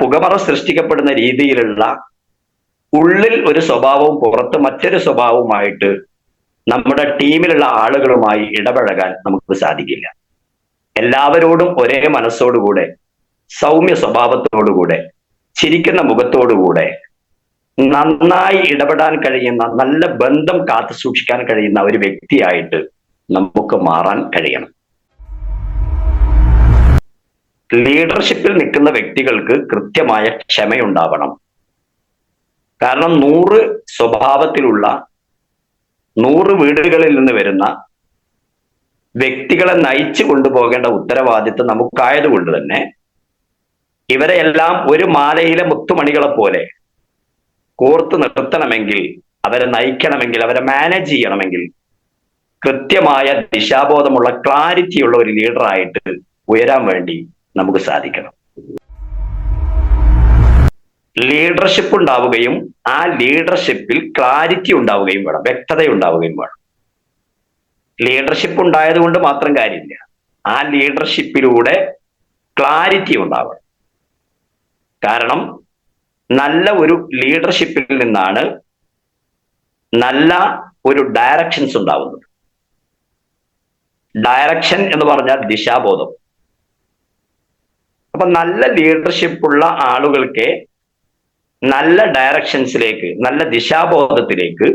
പുകമറ സൃഷ്ടിക്കപ്പെടുന്ന രീതിയിലുള്ള ഉള്ളിൽ ഒരു സ്വഭാവവും പുറത്ത് മറ്റൊരു സ്വഭാവവുമായിട്ട് നമ്മുടെ ടീമിലുള്ള ആളുകളുമായി ഇടപഴകാൻ നമുക്ക് സാധിക്കില്ല. എല്ലാവരോടും ഒരേ മനസ്സോടുകൂടെ, സൗമ്യ സ്വഭാവത്തോടുകൂടെ, ചിരിക്കുന്ന മുഖത്തോടുകൂടെ നന്നായി ഇടപെടാൻ കഴിയുന്ന, നല്ല ബന്ധം കാത്തു സൂക്ഷിക്കാൻ കഴിയുന്ന ഒരു വ്യക്തിയായിട്ട് നമുക്ക് മാറാൻ കഴിയണം. ലീഡർഷിപ്പിൽ നിൽക്കുന്ന വ്യക്തികൾക്ക് കൃത്യമായ ക്ഷമയുണ്ടാവണം. കാരണം 100 സ്വഭാവത്തിലുള്ള 100 വീടുകളിൽ നിന്ന് വരുന്ന വ്യക്തികളെ നയിച്ചു കൊണ്ടുപോകേണ്ട ഉത്തരവാദിത്വം നമുക്കായതുകൊണ്ട് തന്നെ ഇവരെ എല്ലാം ഒരു മാലയിലെ മുത്തുമണികളെ പോലെ കോർത്ത് നിർത്തണമെങ്കിൽ, അവരെ നയിക്കണമെങ്കിൽ, അവരെ മാനേജ് ചെയ്യണമെങ്കിൽ കൃത്യമായ ദിശാബോധമുള്ള, ക്ലാരിറ്റിയുള്ള ഒരു ലീഡറായിട്ട് ഉയരാൻ വേണ്ടി നമുക്ക് സാധിക്കണം. ലീഡർഷിപ്പ് ഉണ്ടാവുകയും ആ ലീഡർഷിപ്പിൽ ക്ലാരിറ്റി ഉണ്ടാവുകയും വേണം, വ്യക്തത ഉണ്ടാവുകയും വേണം. ലീഡർഷിപ്പ് ഉണ്ടായത് കൊണ്ട് മാത്രം കാര്യമില്ല, ആ ലീഡർഷിപ്പിലൂടെ ക്ലാരിറ്റി ഉണ്ടാവണം. കാരണം നല്ല ഒരു ലീഡർഷിപ്പിൽ നിന്നാണ് നല്ല ഒരു ഡയറക്ഷൻസ് ഉണ്ടാവുന്നത്. ഡയറക്ഷൻ എന്ന് പറഞ്ഞാൽ ദിശാബോധം. അപ്പൊ നല്ല ലീഡർഷിപ്പുള്ള ആളുകൾക്ക് നല്ല ഡയറക്ഷൻസിലേക്ക്, നല്ല ദിശാബോധത്തിലേക്ക്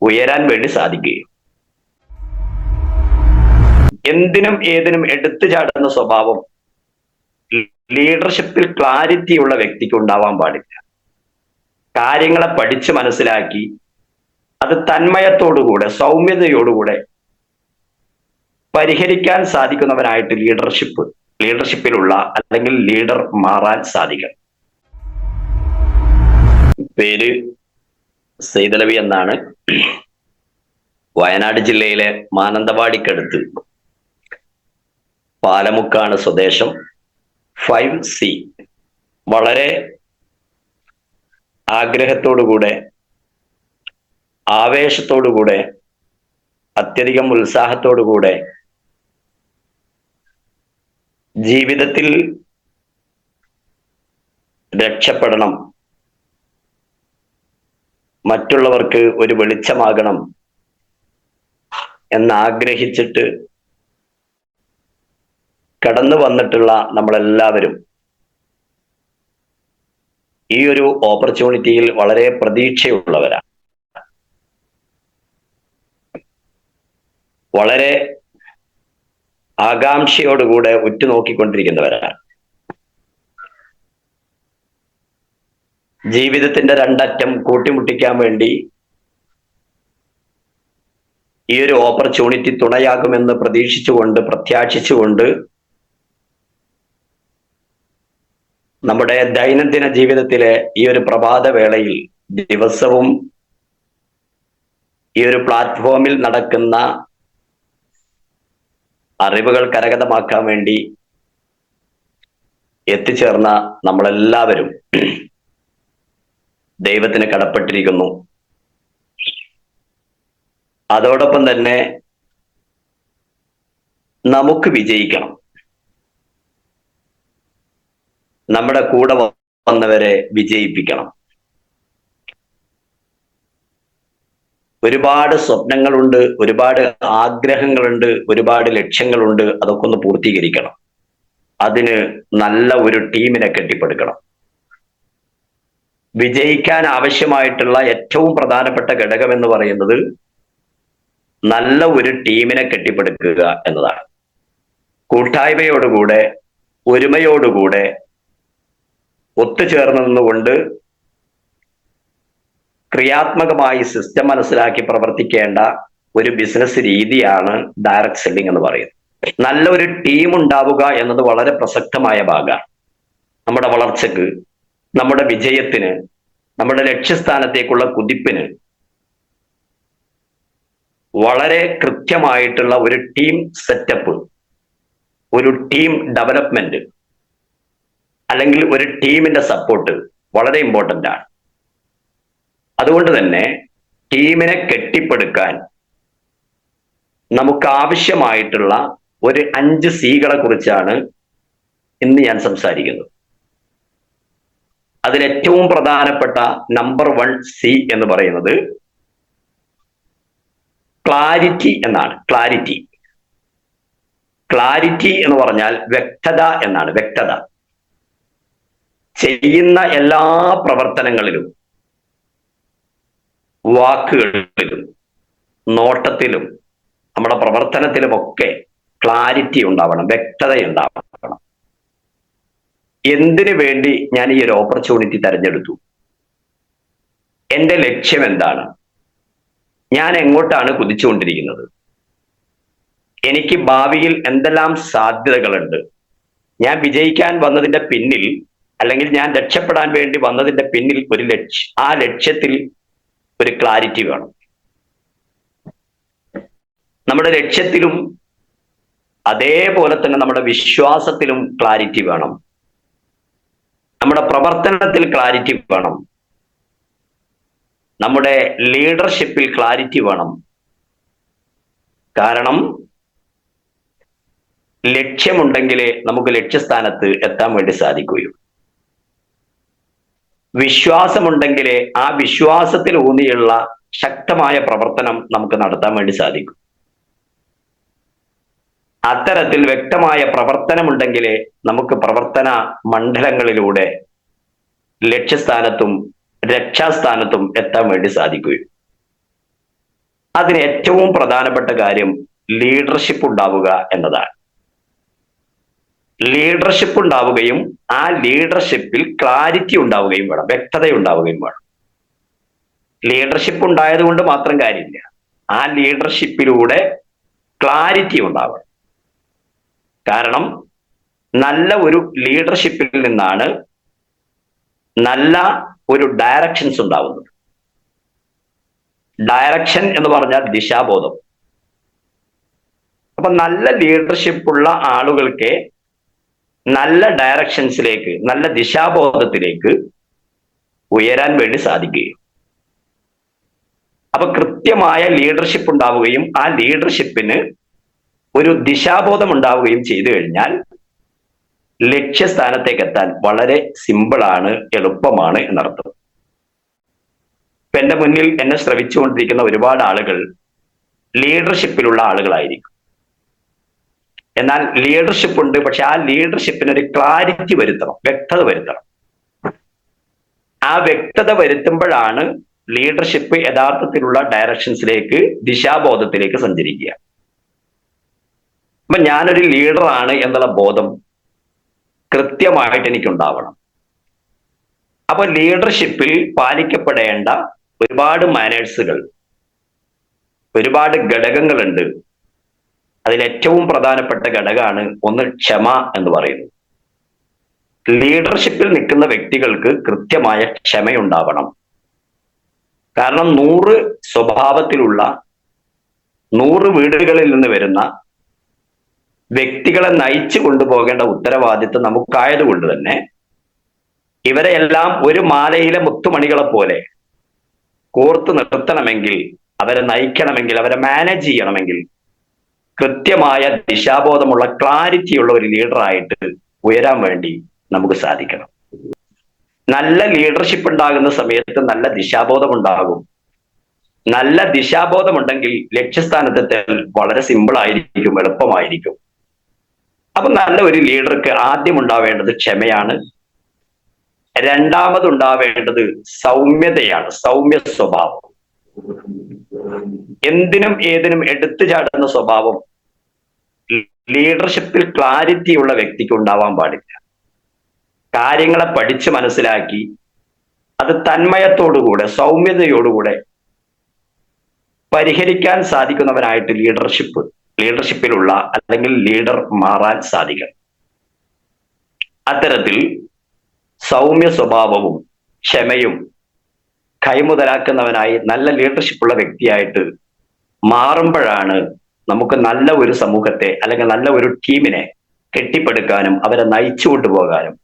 ഉയരാൻ വേണ്ടി സാധിക്കുകയും എന്തിനും ഏതിനും എടുത്തു ചാടുന്ന സ്വഭാവം ലീഡർഷിപ്പിൽ ക്ലാരിറ്റിയുള്ള വ്യക്തിക്ക് ഉണ്ടാവാൻ പാടില്ല. കാര്യങ്ങളെ പഠിച്ച് മനസ്സിലാക്കി അത് തന്മയത്തോടുകൂടെ, സൗമ്യതയോടുകൂടെ പരിഹരിക്കാൻ സാധിക്കുന്നവനായിട്ട് ലീഡർഷിപ്പിലുള്ള അല്ലെങ്കിൽ ലീഡർ മാറാൻ സാധിക്കണം. പേര് സൈദലവി എന്നാണ്. വയനാട് ജില്ലയിലെ മാനന്തവാടിക്കടുത്ത് പാലമുക്കാണ് സ്വദേശം. 5C. വളരെ ആഗ്രഹത്തോടുകൂടെ, ആവേശത്തോടുകൂടെ, അത്യധികം ഉത്സാഹത്തോടുകൂടെ ജീവിതത്തിൽ രക്ഷപ്പെടണം, മറ്റുള്ളവർക്ക് ഒരു വെളിച്ചമാകണം എന്നാഗ്രഹിച്ചിട്ട് കടന്നു വന്നിട്ടുള്ള നമ്മളെല്ലാവരും ഈ ഒരു ഓപ്പർച്യൂണിറ്റിയിൽ വളരെ പ്രതീക്ഷയുള്ളവരാണ്, വളരെ ആകാംക്ഷയോടുകൂടെ ഉറ്റുനോക്കിക്കൊണ്ടിരിക്കുന്നവരാണ്. ജീവിതത്തിന്റെ രണ്ടറ്റം കൂട്ടിമുട്ടിക്കാൻ വേണ്ടി ഈ ഒരു ഓപ്പർച്യൂണിറ്റി തുണയാകുമെന്ന് പ്രതീക്ഷിച്ചുകൊണ്ട്, പ്രത്യാശിച്ചുകൊണ്ട് നമ്മുടെ ദൈനംദിന ജീവിതത്തിലെ ഈ ഒരു പ്രഭാത വേളയിൽ ദിവസവും ഈ ഒരു പ്ലാറ്റ്ഫോമിൽ നടക്കുന്ന അറിവുകൾ കരഗതമാക്കാൻ വേണ്ടി എത്തിച്ചേർന്ന നമ്മളെല്ലാവരും ദൈവത്തിന് കടപ്പെട്ടിരിക്കുന്നു. അതോടൊപ്പം തന്നെ നമുക്ക് വിജയിക്കണം. നമ്മുടെ കൂടെ വന്നവരെ വിജയിപ്പിക്കണം. ഒരുപാട് സ്വപ്നങ്ങളുണ്ട്, ഒരുപാട് ആഗ്രഹങ്ങളുണ്ട്, ഒരുപാട് ലക്ഷ്യങ്ങളുണ്ട്. അതൊക്കെ ഒന്ന് പൂർത്തീകരിക്കണം. അതിന് നല്ല ഒരു ടീമിനെ കെട്ടിപ്പടുക്കണം. വിജയിക്കാൻ ആവശ്യമായിട്ടുള്ള ഏറ്റവും പ്രധാനപ്പെട്ട ഘടകം എന്ന് പറയുന്നത് നല്ല ഒരു ടീമിനെ കെട്ടിപ്പടുക്കുക എന്നതാണ്. കൂട്ടായ്മയോടുകൂടെ, ഒരുമയോടുകൂടെ, ഒത്തുചേർന്ന് നിന്നുകൊണ്ട് ക്രിയാത്മകമായി സിസ്റ്റം മനസ്സിലാക്കി പ്രവർത്തിക്കേണ്ട ഒരു ബിസിനസ് രീതിയാണ് ഡയറക്ട് സെല്ലിംഗ് എന്ന് പറയുന്നത്. നല്ലൊരു ടീം ഉണ്ടാവുക എന്നത് വളരെ പ്രസക്തമായ ഭാഗമാണ്. നമ്മുടെ വളർച്ചക്ക്, നമ്മുടെ വിജയത്തിന്, നമ്മുടെ ലക്ഷ്യസ്ഥാനത്തേക്കുള്ള കുതിപ്പിന് വളരെ കൃത്യമായിട്ടുള്ള ഒരു ടീം സെറ്റപ്പ്, ഒരു ടീം ഡെവലപ്മെന്റ് അല്ലെങ്കിൽ ഒരു ടീമിന്റെ സപ്പോർട്ട് വളരെ ഇമ്പോർട്ടൻ്റ് ആണ്. അതുകൊണ്ട് തന്നെ ടീമിനെ കെട്ടിപ്പടുക്കാൻ നമുക്ക് ആവശ്യമായിട്ടുള്ള ഒരു 5 Cകളെ കുറിച്ചാണ് ഇന്ന് ഞാൻ സംസാരിക്കുന്നത്. അതിൽ ഏറ്റവും പ്രധാനപ്പെട്ട നമ്പർ 1 C എന്ന് പറയുന്നത് ക്ലാരിറ്റി എന്നാണ്. ക്ലാരിറ്റി എന്ന് പറഞ്ഞാൽ വ്യക്തത എന്നാണ്. വ്യക്തത. ചെയ്യുന്ന എല്ലാ പ്രവർത്തനങ്ങളിലും, വാക്കുകളിലും, നോട്ടത്തിലും, നമ്മുടെ പ്രവർത്തനത്തിലുമൊക്കെ ക്ലാരിറ്റി ഉണ്ടാവണം, വ്യക്തത ഉണ്ടാവണം. എന്തിനു വേണ്ടി ഞാൻ ഈ ഒരു ഓപ്പർച്യൂണിറ്റി തെരഞ്ഞെടുത്തു? എന്റെ ലക്ഷ്യം എന്താണ്? ഞാൻ എങ്ങോട്ടാണ് കുതിച്ചുകൊണ്ടിരിക്കുന്നത്? എനിക്ക് ഭാവിയിൽ എന്തെല്ലാം സാധ്യതകളുണ്ട്? ഞാൻ വിജയിക്കാൻ വന്നതിന്റെ പിന്നിൽ, അല്ലെങ്കിൽ ഞാൻ രക്ഷപ്പെടാൻ വേണ്ടി വന്നതിന്റെ പിന്നിൽ ആ ലക്ഷ്യത്തിൽ ഒരു ക്ലാരിറ്റി വേണം. നമ്മുടെ ലക്ഷ്യത്തിലും അതേപോലെ തന്നെ നമ്മുടെ വിശ്വാസത്തിലും ക്ലാരിറ്റി വേണം. നമ്മുടെ പ്രവർത്തനത്തിൽ ക്ലാരിറ്റി വേണം. നമ്മുടെ ലീഡർഷിപ്പിൽ ക്ലാരിറ്റി വേണം. കാരണം ലക്ഷ്യമുണ്ടെങ്കിലേ നമുക്ക് ലക്ഷ്യസ്ഥാനത്ത് എത്താൻ വേണ്ടി സാധിക്കുകയുള്ളൂ. വിശ്വാസമുണ്ടെങ്കിലേ ആ വിശ്വാസത്തിൽ ഊന്നിയുള്ള ശക്തമായ പ്രവർത്തനം നമുക്ക് നടത്താൻ വേണ്ടി സാധിക്കും. അത്തരത്തിൽ വ്യക്തമായ പ്രവർത്തനമുണ്ടെങ്കിലേ നമുക്ക് പ്രവർത്തന മണ്ഡലങ്ങളിലൂടെ ലക്ഷ്യസ്ഥാനത്തും രക്ഷാസ്ഥാനത്തും എത്താൻ വേണ്ടി സാധിക്കുകയുള്ളൂ. അതിന് ഏറ്റവും പ്രധാനപ്പെട്ട കാര്യം ലീഡർഷിപ്പ് ഉണ്ടാവുക എന്നതാണ്. ലീഡർഷിപ്പ് ഉണ്ടാവുകയും ആ ലീഡർഷിപ്പിൽ ക്ലാരിറ്റി ഉണ്ടാവുകയും വേണം, വ്യക്തത ഉണ്ടാവുകയും വേണം. ലീഡർഷിപ്പ് ഉണ്ടായത് കൊണ്ട് മാത്രം കാര്യമില്ല, ആ ലീഡർഷിപ്പിലൂടെ ക്ലാരിറ്റി ഉണ്ടാവണം. കാരണം നല്ല ഒരു ലീഡർഷിപ്പിൽ നിന്നാണ് നല്ല ഒരു ഡയറക്ഷൻസ് ഉണ്ടാവുന്നത്. ഡയറക്ഷൻ എന്ന് പറഞ്ഞാൽ ദിശാബോധം. അപ്പൊ നല്ല ലീഡർഷിപ്പ് ഉള്ള ആളുകൾക്ക് നല്ല ഡയറക്ഷൻസിലേക്ക്, നല്ല ദിശാബോധത്തിലേക്ക് ഉയരാൻ വേണ്ടി സാധിക്കുകയും, അപ്പൊ കൃത്യമായ ലീഡർഷിപ്പ് ഉണ്ടാവുകയും ആ ലീഡർഷിപ്പിന് ഒരു ദിശാബോധം ഉണ്ടാവുകയും ചെയ്തു കഴിഞ്ഞാൽ ലക്ഷ്യസ്ഥാനത്തേക്ക് എത്താൻ വളരെ സിമ്പിളാണ്, എളുപ്പമാണ് എന്നർത്ഥം. ഇപ്പൊ എന്റെ മുന്നിൽ എന്നെ ശ്രവിച്ചുകൊണ്ടിരിക്കുന്ന ഒരുപാട് ആളുകൾ ലീഡർഷിപ്പിലുള്ള ആളുകളായിരിക്കും. എന്നാൽ ലീഡർഷിപ്പ് ഉണ്ട്, പക്ഷെ ആ ലീഡർഷിപ്പിന് ഒരു ക്ലാരിറ്റി വരുത്തണം, വ്യക്തത വരുത്തണം. ആ വ്യക്തത വരുത്തുമ്പോഴാണ് ലീഡർഷിപ്പ് യഥാർത്ഥത്തിലുള്ള ഡയറക്ഷൻസിലേക്ക്, ദിശാബോധത്തിലേക്ക് സഞ്ചരിക്കുക. അപ്പൊ ഞാനൊരു ലീഡറാണ് എന്നുള്ള ബോധം കൃത്യമായിട്ട് എനിക്കുണ്ടാവണം. അപ്പൊ ലീഡർഷിപ്പിൽ പാലിക്കപ്പെടേണ്ട ഒരുപാട് മാനേഴ്സുകൾ, ഒരുപാട് ഘടകങ്ങളുണ്ട്. അതിൽ ഏറ്റവും പ്രധാനപ്പെട്ട ഘടകമാണ് ഒന്ന് ക്ഷമ എന്ന് പറയുന്നത്. ലീഡർഷിപ്പിൽ നിൽക്കുന്ന വ്യക്തികൾക്ക് കൃത്യമായ ക്ഷമയുണ്ടാവണം. കാരണം 100 സ്വഭാവത്തിലുള്ള 100 വീടുകളിൽ നിന്ന് വരുന്ന വ്യക്തികളെ നയിച്ചു കൊണ്ടുപോകേണ്ട ഉത്തരവാദിത്വം നമുക്കായതുകൊണ്ട് തന്നെ ഇവരെ എല്ലാം ഒരു മാലയിലെ മുത്തുമണികളെ പോലെ കോർത്ത് നിർത്തണമെങ്കിൽ, അവരെ നയിക്കണമെങ്കിൽ, അവരെ മാനേജ് ചെയ്യണമെങ്കിൽ കൃത്യമായ ദിശാബോധമുള്ള ക്ലാരിറ്റിയുള്ള ഒരു ലീഡറായിട്ട് ഉയരാൻ വേണ്ടി നമുക്ക് സാധിക്കണം. നല്ല ലീഡർഷിപ്പ് ഉണ്ടാകുന്ന സമയത്ത് നല്ല ദിശാബോധം ഉണ്ടാകും. നല്ല ദിശാബോധം ഉണ്ടെങ്കിൽ ലക്ഷ്യസ്ഥാനത്തെത്താൻ വളരെ സിമ്പിൾ ആയിരിക്കും, എളുപ്പമായിരിക്കും. അപ്പൊ നല്ല ഒരു ലീഡർക്ക് ആദ്യം ഉണ്ടാവേണ്ടത് ക്ഷമയാണ്. രണ്ടാമതുണ്ടാവേണ്ടത് സൗമ്യതയാണ്, സൗമ്യ സ്വഭാവം. എന്തിനും ഏതിനും എടുത്തു ചാടുന്ന സ്വഭാവം ലീഡർഷിപ്പിൽ ക്ലാരിറ്റി ഉള്ള വ്യക്തിക്ക് ഉണ്ടാവാൻ പാടില്ല. കാര്യങ്ങളെ പഠിച്ച് മനസ്സിലാക്കി അത് തന്മയത്തോടുകൂടെ, സൗമ്യതയോടുകൂടെ പരിഹരിക്കാൻ സാധിക്കുന്നവനായിട്ട് ലീഡർഷിപ്പിലുള്ള അല്ലെങ്കിൽ ലീഡർ മാറാൻ സാധിക്കണം. അത്തരത്തിൽ സൗമ്യ സ്വഭാവവും ക്ഷമയും കൈമുതലാക്കുന്നവനായി നല്ല ലീഡർഷിപ്പുള്ള വ്യക്തിയായിട്ട് മാറുമ്പോഴാണ് നമുക്ക് നല്ല ഒരു സമൂഹത്തെ അല്ലെങ്കിൽ നല്ല ഒരു ടീമിനെ കെട്ടിപ്പടുക്കാനും അവരെ നയിച്ചു കൊണ്ടുപോകാനും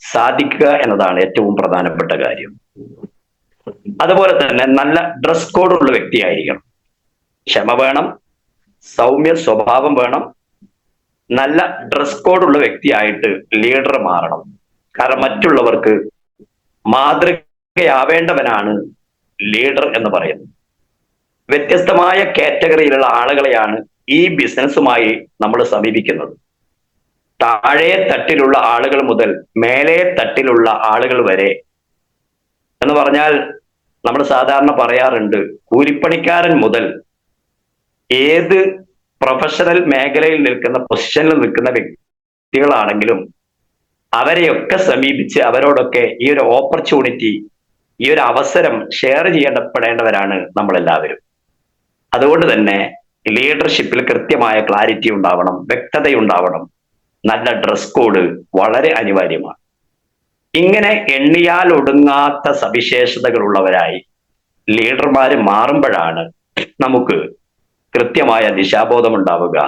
സാധിക്കുക എന്നതാണ് ഏറ്റവും പ്രധാനപ്പെട്ട കാര്യം. അതുപോലെ തന്നെ നല്ല ഡ്രസ് കോഡുള്ള വ്യക്തിയായിരിക്കണം. ക്ഷമ വേണം, സൗമ്യ സ്വഭാവം വേണം, നല്ല ഡ്രസ് കോഡുള്ള വ്യക്തിയായിട്ട് ലീഡർ മാറണം. കാരണം മറ്റുള്ളവർക്ക് മാതൃകയാവേണ്ടവനാണ് ലീഡർ എന്ന് പറയുന്നത്. വ്യത്യസ്തമായ കാറ്റഗറിയിലുള്ള ആളുകളെയാണ് ഈ ബിസിനസ്സുമായി നമ്മൾ സമീപിക്കുന്നത്. താഴെ തട്ടിലുള്ള ആളുകൾ മുതൽ മേലെ തട്ടിലുള്ള ആളുകൾ വരെ എന്ന് പറഞ്ഞാൽ നമ്മൾ സാധാരണ പറയാറുണ്ട്, കൂലിപ്പണിക്കാരൻ മുതൽ ഏത് പ്രൊഫഷണൽ മേഖലയിൽ നിൽക്കുന്ന പൊസിഷനിൽ നിൽക്കുന്ന വ്യക്തികളാണെങ്കിലും അവരെയൊക്കെ സമീപിച്ച് അവരോടൊക്കെ ഈ ഒരു ഓപ്പർച്യൂണിറ്റി, ഈ ഒരു അവസരം ഷെയർ ചെയ്യപ്പെടേണ്ടവരാണ് നമ്മളെല്ലാവരും. അതുകൊണ്ട് തന്നെ ലീഡർഷിപ്പിൽ കൃത്യമായ ക്ലാരിറ്റി ഉണ്ടാവണം, വ്യക്തതയുണ്ടാവണം, നല്ല ഡ്രസ് കോഡ് വളരെ അനിവാര്യമാണ്. ഇങ്ങനെ എണ്ണിയാൽ ഒടുങ്ങാത്ത സവിശേഷതകളുള്ളവരായി ലീഡർമാര് മാറുമ്പോഴാണ് നമുക്ക് കൃത്യമായ ദിശാബോധം ഉണ്ടാവുക.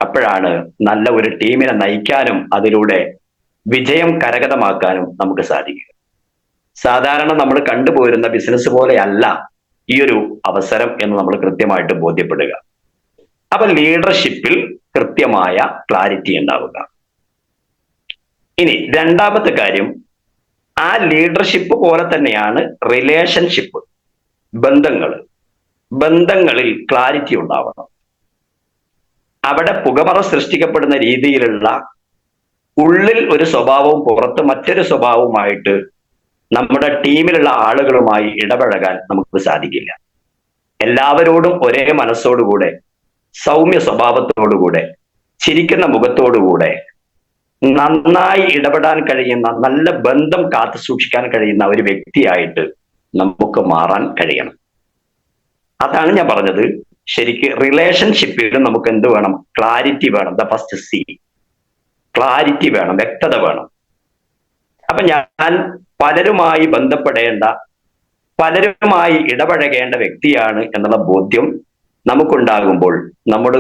അപ്പോഴാണ് നല്ല ഒരു ടീമിനെ നയിക്കാനും അതിലൂടെ വിജയം കരഗതമാക്കാനും നമുക്ക് സാധിക്കുക. സാധാരണ നമ്മൾ കണ്ടുപോരുന്ന ബിസിനസ് പോലെയല്ല ഈ ഒരു അവസരം എന്ന് നമ്മൾ കൃത്യമായിട്ട് ബോധ്യപ്പെടുക. അപ്പൊ ലീഡർഷിപ്പിൽ കൃത്യമായ ക്ലാരിറ്റി ഉണ്ടാവുക. ഇനി രണ്ടാമത്തെ കാര്യം, ആ ലീഡർഷിപ്പ് പോലെ തന്നെയാണ് റിലേഷൻഷിപ്പ്, ബന്ധങ്ങളിൽ ക്ലാരിറ്റി ഉണ്ടാവണം. അവിടെ പുകമറ സൃഷ്ടിക്കപ്പെടുന്ന രീതിയിലുള്ള ഉള്ളിൽ ഒരു സ്വഭാവവും പുറത്ത് മറ്റൊരു സ്വഭാവവുമായിട്ട് നമ്മുടെ ടീമിലുള്ള ആളുകളുമായി ഇടപഴകാൻ നമുക്ക് സാധിക്കില്ല. എല്ലാവരോടും ഒരേ മനസ്സോടുകൂടെ, സൗമ്യ സ്വഭാവത്തോടുകൂടെ, ചിരിക്കുന്ന മുഖത്തോടുകൂടെ നന്നായി ഇടപെടാൻ കഴിയുന്ന, നല്ല ബന്ധം കാത്തു സൂക്ഷിക്കാൻ കഴിയുന്ന ഒരു വ്യക്തിയായിട്ട് നമുക്ക് മാറാൻ കഴിയണം. അതാണ് ഞാൻ പറഞ്ഞത്. ശരിക്ക് റിലേഷൻഷിപ്പിൽ നമുക്ക് എന്ത് വേണം? ക്ലാരിറ്റി വേണം. ദ ഫസ്റ്റ് സി, ക്ലാരിറ്റി വേണം, വ്യക്തത വേണം. അപ്പൊ ഞാൻ പലരുമായി ബന്ധപ്പെടേണ്ട, പലരുമായി ഇടപഴകേണ്ട വ്യക്തിയാണ് എന്നുള്ള ബോധ്യം നമുക്കുണ്ടാകുമ്പോൾ നമ്മൾ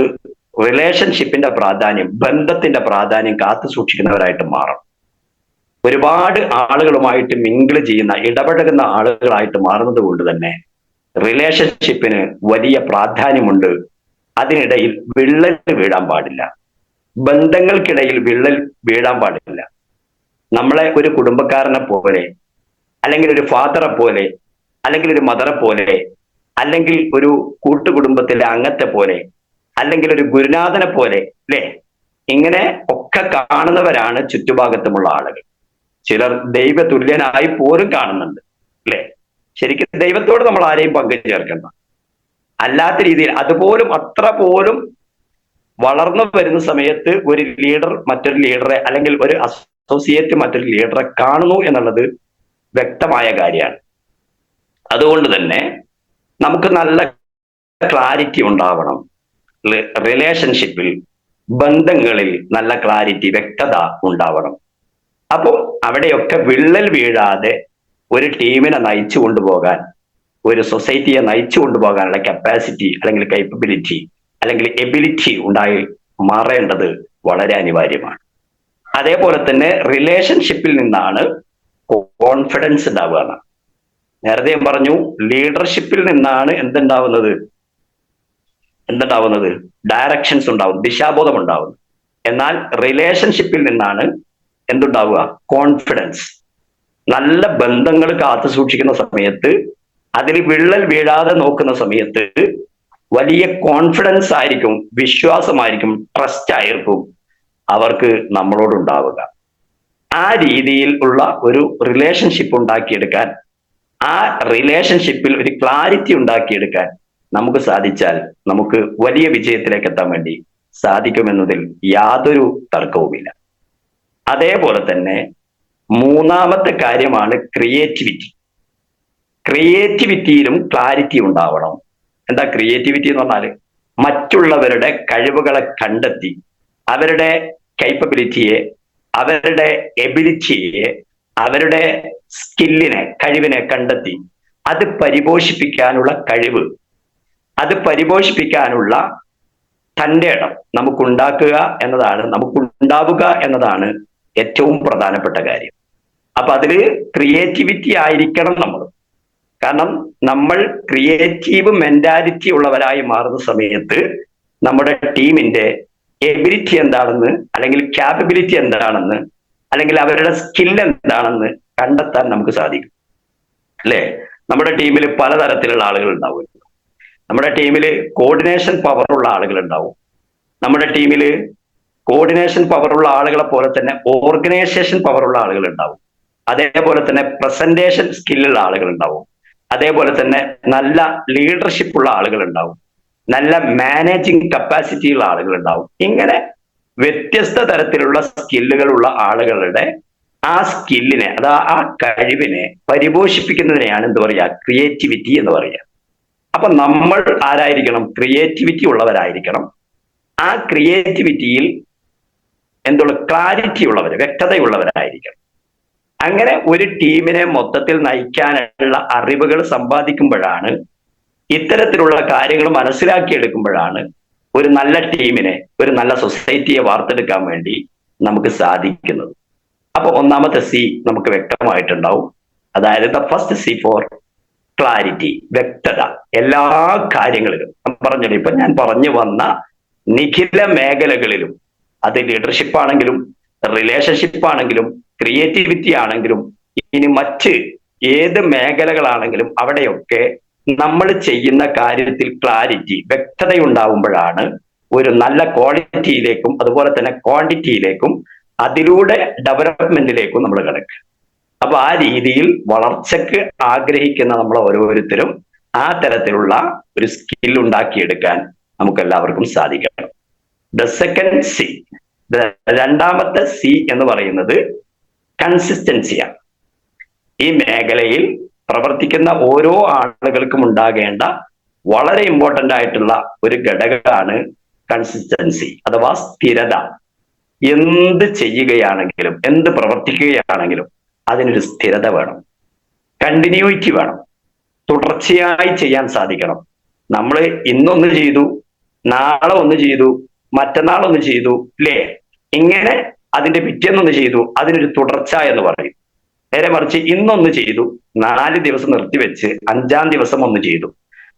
റിലേഷൻഷിപ്പിന്റെ പ്രാധാന്യം, ബന്ധത്തിന്റെ പ്രാധാന്യം കാത്തു സൂക്ഷിക്കുന്നവരായിട്ട് മാറണം. ഒരുപാട് ആളുകളുമായിട്ട് മിങ്കിൾ ചെയ്യുന്ന, ഇടപഴകുന്ന ആളുകളായിട്ട് മാറുന്നത് കൊണ്ട് തന്നെ റിലേഷൻഷിപ്പിന് വലിയ പ്രാധാന്യമുണ്ട്. അതിനിടയിൽ വിള്ളൽ വീഴാൻ പാടില്ല, ബന്ധങ്ങൾക്കിടയിൽ വിള്ളൽ വീഴാൻ പാടില്ല. നമ്മളെ ഒരു കുടുംബക്കാരനെ പോലെ, അല്ലെങ്കിൽ ഒരു ഫാദറെ പോലെ, അല്ലെങ്കിൽ ഒരു മദറെ പോലെ, അല്ലെങ്കിൽ ഒരു കൂട്ടുകുടുംബത്തിലെ അംഗത്തെ പോലെ, അല്ലെങ്കിൽ ഒരു ഗുരുനാഥനെ പോലെ, അല്ലെ? ഇങ്ങനെ ഒക്കെ കാണുന്നവരാണ് ചുറ്റുഭാഗത്തുമുള്ള ആളുകൾ. ചിലർ ദൈവതുല്യനായി പോലും കാണുന്നുണ്ട്, അല്ലെ? ശരിക്കും ദൈവത്തോട് നമ്മൾ ആരെയും പങ്കു ചേർക്കണ്ട. അല്ലാത്ത രീതിയിൽ അതുപോലും അത്ര പോലും വളർന്നു വരുന്ന സമയത്ത് ഒരു ലീഡർ മറ്റൊരു ലീഡറെ, അല്ലെങ്കിൽ ഒരു അസോസിയേറ്റ് മറ്റൊരു ലീഡറെ കാണുന്നു എന്നുള്ളത് വ്യക്തമായ കാര്യമാണ്. അതുകൊണ്ട് തന്നെ നമുക്ക് നല്ല ക്ലാരിറ്റി ഉണ്ടാവണം. റിലേഷൻഷിപ്പിൽ, ബന്ധങ്ങളിൽ നല്ല ക്ലാരിറ്റി, വ്യക്തത ഉണ്ടാവണം. അപ്പോൾ അവിടെയൊക്കെ വിള്ളൽ വീഴാതെ ഒരു ടീമിനെ നയിച്ചു കൊണ്ടുപോകാൻ, ഒരു സൊസൈറ്റിയെ നയിച്ചു കൊണ്ടുപോകാനുള്ള കപ്പാസിറ്റി, അല്ലെങ്കിൽ കേപ്പബിലിറ്റി, അല്ലെങ്കിൽ എബിലിറ്റി ഉണ്ടായി മാറേണ്ടത് വളരെ അനിവാര്യമാണ്. അതേപോലെ തന്നെ റിലേഷൻഷിപ്പിൽ നിന്നാണ് കോൺഫിഡൻസ് ഉണ്ടാവുക. നേരത്തെ ഞാൻ പറഞ്ഞു, ലീഡർഷിപ്പിൽ നിന്നാണ് എന്തുണ്ടാവുന്നത്? ഡയറക്ഷൻസ് ഉണ്ടാവും, ദിശാബോധം ഉണ്ടാവുന്നു. എന്നാൽ റിലേഷൻഷിപ്പിൽ നിന്നാണ് എന്തുണ്ടാവുക? കോൺഫിഡൻസ്. നല്ല ബന്ധങ്ങൾ കാത്തു സൂക്ഷിക്കുന്ന സമയത്ത്, അതിൽ വിള്ളൽ വീഴാതെ നോക്കുന്ന സമയത്ത് വലിയ കോൺഫിഡൻസ് ആയിരിക്കും, വിശ്വാസമായിരിക്കും, ട്രസ്റ്റ് ആയിരിക്കും അവർക്ക് നമ്മളോടുണ്ടാവുക. ആ രീതിയിൽ ഉള്ള ഒരു റിലേഷൻഷിപ്പ് ഉണ്ടാക്കിയെടുക്കാൻ, ആ റിലേഷൻഷിപ്പിൽ ഒരു ക്ലാരിറ്റി ഉണ്ടാക്കിയെടുക്കാൻ നമുക്ക് സാധിച്ചാൽ നമുക്ക് വലിയ വിജയത്തിലേക്ക് എത്താൻ വേണ്ടി സാധിക്കുമെന്നതിൽ യാതൊരു തർക്കവുമില്ല. അതേപോലെ തന്നെ മൂന്നാമത്തെ കാര്യമാണ് ക്രിയേറ്റിവിറ്റി. ക്രിയേറ്റിവിറ്റിയിലും ക്ലാരിറ്റി ഉണ്ടാവണം. എന്താ ക്രിയേറ്റിവിറ്റി എന്ന് പറഞ്ഞാൽ? മറ്റുള്ളവരുടെ കഴിവുകളെ കണ്ടെത്തി, അവരുടെ കേപ്പബിലിറ്റിയെ, അവരുടെ എബിലിറ്റിയെ, അവരുടെ സ്കില്ലിനെ, കഴിവിനെ കണ്ടെത്തി അത് പരിപോഷിപ്പിക്കാനുള്ള കഴിവ്, അത് പരിപോഷിപ്പിക്കാനുള്ള തൻ്റെ ഇടം നമുക്കുണ്ടാവുക എന്നതാണ് ഏറ്റവും പ്രധാനപ്പെട്ട കാര്യം. അപ്പൊ അതില് ക്രിയേറ്റിവിറ്റി ആയിരിക്കണം നമ്മൾ. കാരണം നമ്മൾ ക്രിയേറ്റീവ് മെന്റാലിറ്റി ഉള്ളവരായി മാറുന്ന സമയത്ത് നമ്മുടെ ടീമിന്റെ എബിലിറ്റി എന്താണെന്ന്, അല്ലെങ്കിൽ ക്യാപ്പബിലിറ്റി എന്താണെന്ന്, അല്ലെങ്കിൽ അവരുടെ സ്കിൽ എന്താണെന്ന് കണ്ടെത്താൻ നമുക്ക് സാധിക്കും. അല്ലെ? നമ്മുടെ ടീമിൽ പലതരത്തിലുള്ള ആളുകൾ ഉണ്ടാവും. നമ്മുടെ ടീമിൽ കോർഡിനേഷൻ പവറുള്ള ആളുകൾ ഉണ്ടാവും. നമ്മുടെ ടീമിൽ കോർഡിനേഷൻ പവറുള്ള ആളുകളെ പോലെ തന്നെ ഓർഗനൈസേഷൻ പവറുള്ള ആളുകൾ ഉണ്ടാവും. അതേപോലെ തന്നെ പ്രസന്റേഷൻ സ്കില്ലുള്ള ആളുകൾ ഉണ്ടാവും. അതേപോലെ തന്നെ നല്ല ലീഡർഷിപ്പ് ഉള്ള ആളുകൾ ഉണ്ടാവും. നല്ല മാനേജിങ് കപ്പാസിറ്റി ഉള്ള ആളുകൾ ഉണ്ടാവും. ഇങ്ങനെ വ്യത്യസ്ത തരത്തിലുള്ള സ്കില്ലുകളുള്ള ആളുകളുടെ ആ സ്കില്ലിനെ, ആ കഴിവിനെ പരിപോഷിപ്പിക്കുന്നതിനെയാണ് എന്ത് പറയുക, ക്രിയേറ്റിവിറ്റി എന്ന് പറയുക. അപ്പൊ നമ്മൾ ആരായിരിക്കണം? ക്രിയേറ്റിവിറ്റി ഉള്ളവരായിരിക്കണം. ആ ക്രിയേറ്റിവിറ്റിയിൽ എന്തുള്ള ക്ലാരിറ്റി ഉള്ളവര്, വ്യക്തതയുള്ളവരായിരിക്കണം. അങ്ങനെ ഒരു ടീമിനെ മൊത്തത്തിൽ നയിക്കാനുള്ള അറിവുകൾ സമ്പാദിക്കുമ്പോഴാണ്, ഇത്തരത്തിലുള്ള കാര്യങ്ങൾ മനസ്സിലാക്കിയെടുക്കുമ്പോഴാണ് ഒരു നല്ല ടീമിനെ, ഒരു നല്ല സൊസൈറ്റിയെ വാർത്തെടുക്കാൻ വേണ്ടി നമുക്ക് സാധിക്കുന്നത്. അപ്പൊ ഒന്നാമത്തെ സി നമുക്ക് വ്യക്തമായിട്ടുണ്ടാവും. അതായത് the first C for clarity, വ്യക്തത. എല്ലാ കാര്യങ്ങളിലും പറഞ്ഞല്ലോ, ഇപ്പൊ ഞാൻ പറഞ്ഞു വന്ന നിഖില മേഖലകളിലും, അത് ലീഡർഷിപ്പ് ആണെങ്കിലും റിലേഷൻഷിപ്പ് ആണെങ്കിലും ക്രിയേറ്റിവിറ്റി ആണെങ്കിലും ഇനി മറ്റ് ഏത് മേഖലകളാണെങ്കിലും അവിടെയൊക്കെ നമ്മൾ ചെയ്യുന്ന കാര്യത്തിൽ ക്ലാരിറ്റി, വ്യക്തതയുണ്ടാവുമ്പോഴാണ് ഒരു നല്ല ക്വാളിറ്റിയിലേക്കും അതുപോലെ തന്നെ ക്വാണ്ടിറ്റിയിലേക്കും അതിലൂടെ ഡെവലപ്മെന്റിലേക്കും നമ്മൾ കിടക്കുക. അപ്പൊ ആ രീതിയിൽ വളർച്ചയ്ക്ക് ആഗ്രഹിക്കുന്ന നമ്മൾ ഓരോരുത്തരും ആ തരത്തിലുള്ള ഒരു സ്കിൽ ഉണ്ടാക്കിയെടുക്കാൻ നമുക്ക് എല്ലാവർക്കും സാധിക്കണം. ദ സെക്കൻഡ് സി, രണ്ടാമത്തെ സി എന്ന് പറയുന്നത് കൺസിസ്റ്റൻസിയാണ്. ഈ മേഖലയിൽ പ്രവർത്തിക്കുന്ന ഓരോ ആളുകൾക്കും ഉണ്ടാകേണ്ട വളരെ ഇമ്പോർട്ടന്റ് ആയിട്ടുള്ള ഒരു ഘടകമാണ് കൺസിസ്റ്റൻസി അഥവാ സ്ഥിരത. എന്ത് ചെയ്യുകയാണെങ്കിലും, എന്ത് പ്രവർത്തിക്കുകയാണെങ്കിലും അതിനൊരു സ്ഥിരത വേണം, കണ്ടിന്യൂയിറ്റി വേണം, തുടർച്ചയായി ചെയ്യാൻ സാധിക്കണം. നമ്മൾ ഇന്നൊന്ന് ചെയ്തു, നാളെ ഒന്ന് ചെയ്തു, മറ്റന്നാൾ ഒന്ന് ചെയ്തു, അല്ലേ? ഇങ്ങനെ അതിന്റെ പിറ്റേന്നൊന്ന് ചെയ്തു, അതിനൊരു തുടർച്ച എന്ന് പറയും. നേരെ മറിച്ച് ഇന്നൊന്ന് ചെയ്തു, 4 ദിവസം നിർത്തിവെച്ച് 5-ാം ദിവസം ഒന്ന് ചെയ്തു,